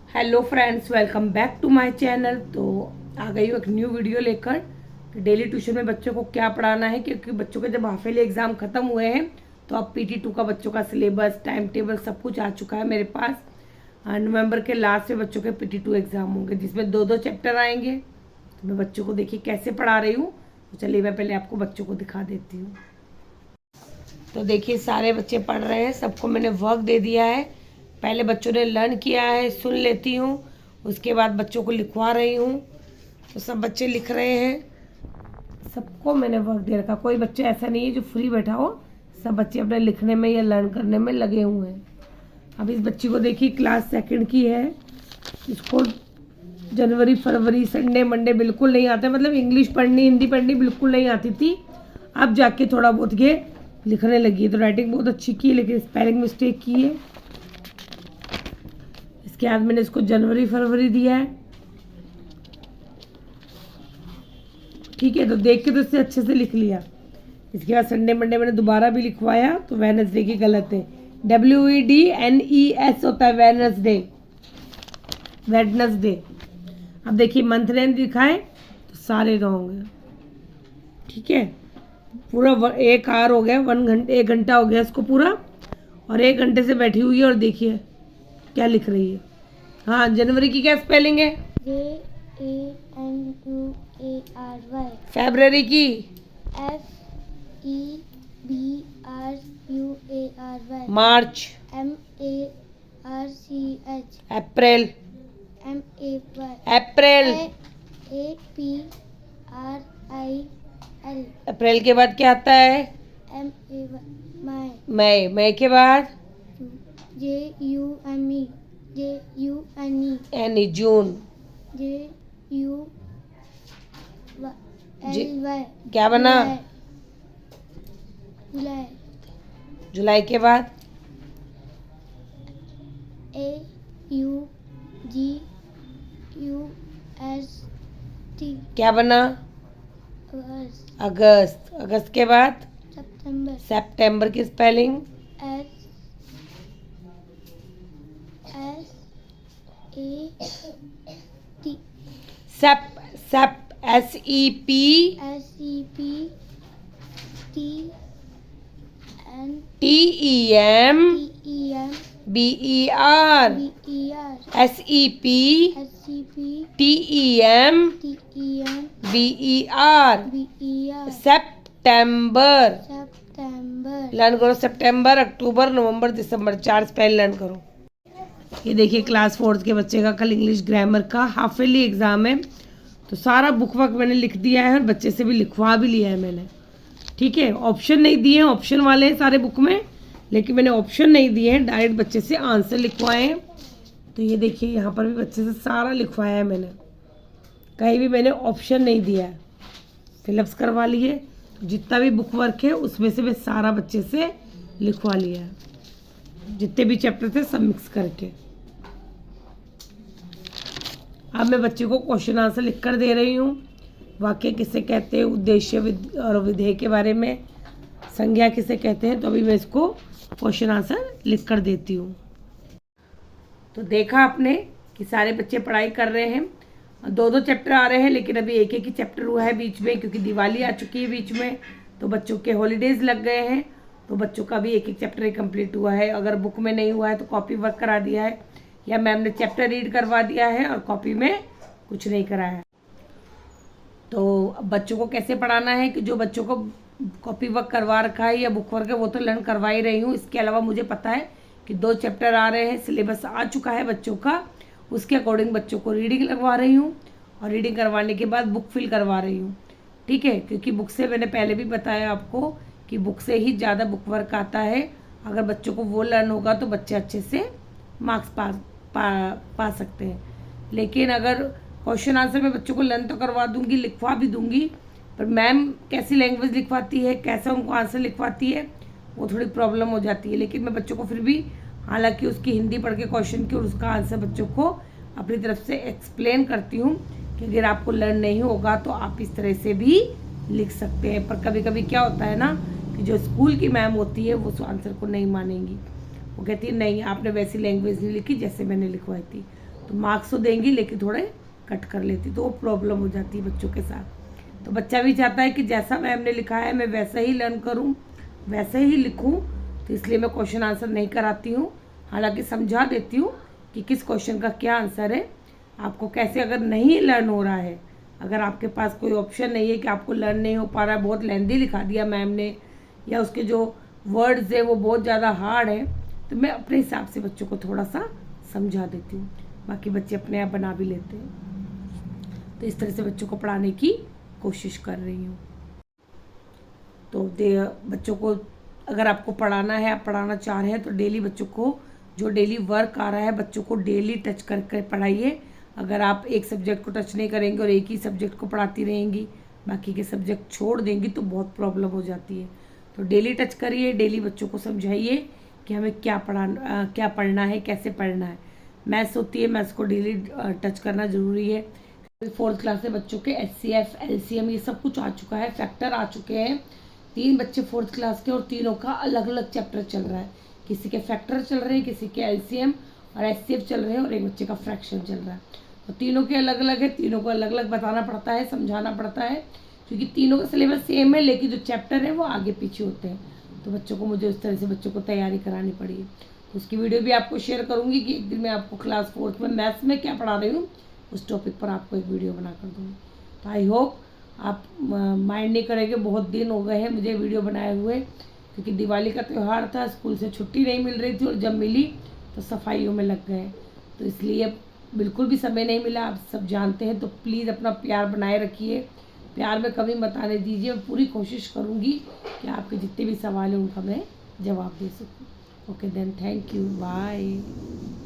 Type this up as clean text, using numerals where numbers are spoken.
Hello friends, welcome back to my channel. तो आ गई हूँ एक न्यू वीडियो लेकर कि डेली ट्यूशन में बच्चों को क्या पढ़ाना है, क्योंकि बच्चों के जब हाफ ईयरली एग्ज़ाम ख़त्म हुए हैं तो अब PT2 का बच्चों का सिलेबस, टाइम टेबल सब कुछ आ चुका है मेरे पास। नवंबर के लास्ट में बच्चों के PT2 एग्ज़ाम होंगे जिसमें दो दो चैप्टर आएंगे। तो मैं बच्चों को देखिए कैसे पढ़ा रही हूँ। तो चलिए मैं पहले आपको बच्चों को दिखा देती हूँ। तो देखिए सारे बच्चे पढ़ रहे हैं, सबको मैंने वर्क दे दिया है। पहले बच्चों ने लर्न किया है, सुन लेती हूँ, उसके बाद बच्चों को लिखवा रही हूँ। तो सब बच्चे लिख रहे हैं, सबको मैंने वर्क दे रखा। कोई बच्चा ऐसा नहीं है जो फ्री बैठा हो, सब बच्चे अपने लिखने में या लर्न करने में लगे हुए हैं। अब इस बच्ची को देखिए क्लास सेकंड की है, इसको जनवरी फरवरी संडे मंडे बिल्कुल नहीं आते, मतलब इंग्लिश पढ़नी हिंदी पढ़नी बिल्कुल नहीं आती थी। अब जाके थोड़ा बहुत ये लिखने लगी है। तो राइटिंग बहुत अच्छी की है लेकिन स्पेलिंग मिस्टेक की है। इसके बाद मैंने इसको जनवरी फरवरी दिया है, ठीक है। तो देख के तो इससे अच्छे से लिख लिया। इसके बाद संडे मंडे मैंने दोबारा भी लिखवाया, तो वेडनेसडे की गलत है, WEDNES होता है वेडनेसडे, वेडनेसडे। अब देखिए मंथ एंड दिखाए तो सारे रॉन्ग है, ठीक है। पूरा 1 आवर हो गया, 1 घंटा हो गया इसको पूरा, और 1 घंटे से बैठी हुई है और देखिए क्या लिख रही है। हाँ, जनवरी की क्या स्पेलिंग है? JANUARY। फरवरी की FEBRUARY। मार्च, MARCH। अप्रैल, MAY। अप्रैल, APRIL। अप्रैल के बाद क्या आता है? MAY। मई, मई के बाद JUNE। यानी जून। JULY। क्या बना? जुलाई। जुलाई के बाद AUGUST। क्या बना? अगस्त। अगस्त के बाद सितंबर। सितंबर की स्पेलिंग SSAT। सेप, सेप, SEP, TEM, BER, SEP, TEM, BER, सितंबर। लर्न करो सितंबर, अक्टूबर, नवंबर, दिसंबर, 4 स्पेल लर्न करो। ये देखिए क्लास 4 के बच्चे का कल इंग्लिश ग्रामर का हाफ ईयरली एग्ज़ाम है। तो सारा बुक वर्क मैंने लिख दिया है और बच्चे से भी लिखवा भी लिया है मैंने, ठीक है। ऑप्शन नहीं दिए हैं, ऑप्शन वाले हैं सारे बुक में, लेकिन मैंने ऑप्शन नहीं दिए हैं, डायरेक्ट बच्चे से आंसर लिखवाए हैं। तो ये देखिए यहाँ पर भी बच्चे से सारा लिखवाया है मैंने, कहीं भी मैंने ऑप्शन नहीं दिया है, फिलअप्स करवा लिए। तो जितना भी बुक वर्क है उसमें से मैं सारा बच्चे से लिखवा लिया है, जितने भी चैप्टर थे सब मिक्स करके। अब मैं बच्चे को क्वेश्चन आंसर लिख कर दे रही हूँ। वाक्य किसे कहते हैं, उद्देश्य और विधेय के बारे में, संज्ञा किसे कहते हैं। तो अभी मैं इसको क्वेश्चन आंसर लिख कर देती हूँ। तो देखा आपने कि सारे बच्चे पढ़ाई कर रहे हैं, दो दो चैप्टर आ रहे हैं, लेकिन अभी एक एक ही चैप्टर हुआ है बीच में, क्योंकि दिवाली आ चुकी है बीच में, तो बच्चों के हॉलीडेज लग गए हैं। तो बच्चों का भी एक एक चैप्टर ही कंप्लीट हुआ है। अगर बुक में नहीं हुआ है तो कॉपी वर्क करा दिया है, या मैम ने चैप्टर रीड करवा दिया है और कॉपी में कुछ नहीं कराया है। तो अब बच्चों को कैसे पढ़ाना है कि जो बच्चों को कॉपी वर्क करवा रखा है या बुक वर्क है वो तो लर्न करवा ही रही हूँ। इसके अलावा मुझे पता है कि 2 चैप्टर आ रहे हैं, सिलेबस आ चुका है बच्चों का, उसके अकॉर्डिंग बच्चों को रीडिंग लगवा रही हूँ, और रीडिंग करवाने के बाद बुक फिल करवा रही हूँ, ठीक है। क्योंकि बुक से मैंने पहले भी बताया आपको कि बुक से ही ज़्यादा बुक वर्क आता है। अगर बच्चों को वो लर्न होगा तो बच्चे अच्छे से मार्क्स पा सकते हैं। लेकिन अगर क्वेश्चन आंसर में बच्चों को लर्न तो करवा दूंगी, लिखवा भी दूंगी, पर मैम कैसी लैंग्वेज लिखवाती है, कैसा उनको आंसर लिखवाती है, वो थोड़ी प्रॉब्लम हो जाती है। लेकिन मैं बच्चों को फिर भी, हालांकि उसकी हिंदी पढ़ के क्वेश्चन की और उसका आंसर बच्चों को अपनी तरफ से एक्सप्लेन करती हूँ कि अगर आपको लर्न नहीं होगा तो आप इस तरह से भी लिख सकते हैं। पर कभी कभी क्या होता है ना कि जो स्कूल की मैम होती है वो उस आंसर को नहीं मानेंगी, वो कहती है नहीं आपने वैसी लैंग्वेज नहीं लिखी जैसे मैंने लिखवाई थी। तो मार्क्स तो देंगी लेकिन थोड़े कट कर लेती, तो वो प्रॉब्लम हो जाती है बच्चों के साथ। तो बच्चा भी चाहता है कि जैसा मैम ने लिखा है मैं वैसा ही लर्न करूँ, वैसे ही लिखूँ, तो इसलिए मैं क्वेश्चन आंसर नहीं कराती हूँ। हालांकि समझा देती हूँ कि किस क्वेश्चन का क्या आंसर है, आपको कैसे, अगर नहीं लर्न हो रहा है, अगर आपके पास कोई ऑप्शन नहीं है कि आपको लर्न नहीं हो पा रहा है, बहुत लेंदी लिखा दिया मैम ने, या उसके जो वर्ड्स है वो बहुत ज़्यादा हार्ड है, तो मैं अपने हिसाब से बच्चों को थोड़ा सा समझा देती हूँ। बाकी बच्चे अपने आप बना भी लेते हैं। तो इस तरह से बच्चों को पढ़ाने की कोशिश कर रही हूँ। तो बच्चों को अगर आपको पढ़ाना है, आप पढ़ाना चाह रहे हैं, तो डेली बच्चों को जो डेली वर्क आ रहा है बच्चों को डेली टच कर पढ़ाइए। अगर आप एक सब्जेक्ट को टच नहीं करेंगे और एक ही सब्जेक्ट को पढ़ाती रहेंगी, बाकी के सब्जेक्ट छोड़ देंगी, तो बहुत प्रॉब्लम हो जाती है। तो डेली टच करिए, डेली बच्चों को समझाइए कि हमें क्या पढ़ना है, कैसे पढ़ना है। मैथ्स होती है, मैथ्स को डेली टच करना ज़रूरी है। 4th क्लास से बच्चों के HCF, LCM ये सब कुछ आ चुका है, फैक्टर आ चुके हैं। 3 बच्चे 4th क्लास के और तीनों का अलग अलग चैप्टर चल रहा है। किसी के फैक्टर चल रहे हैं, किसी के LCM और HCF चल रहे हैं, और एक बच्चे का फ्रैक्शन चल रहा है। तो तीनों के अलग अलग है, तीनों को अलग अलग बताना पड़ता है, समझाना पड़ता है, क्योंकि तीनों का सिलेबस सेम है लेकिन जो चैप्टर है वो आगे पीछे होते हैं। तो बच्चों को मुझे उस तरह से बच्चों को तैयारी करानी पड़ी है। तो उसकी वीडियो भी आपको शेयर करूँगी कि एक दिन मैं आपको क्लास 4th में मैथ्स में क्या पढ़ा रही हूँ, उस टॉपिक पर आपको एक वीडियो बना कर दूँगी। तो आई होप आप माइंड नहीं करेंगे। बहुत दिन हो गए हैं मुझे वीडियो बनाए हुए, क्योंकि दिवाली का त्यौहार था, स्कूल से छुट्टी नहीं मिल रही थी, और जब मिली तो सफाइयों में लग गए, तो इसलिए बिल्कुल भी समय नहीं मिला। आप सब जानते हैं, तो प्लीज़ अपना प्यार बनाए रखिए, प्यार में कमी मत आने दीजिए। मैं पूरी कोशिश करूँगी कि आपके जितने भी सवाल हैं उनका मैं जवाब दे सकूँ। Okay then, thank you, bye.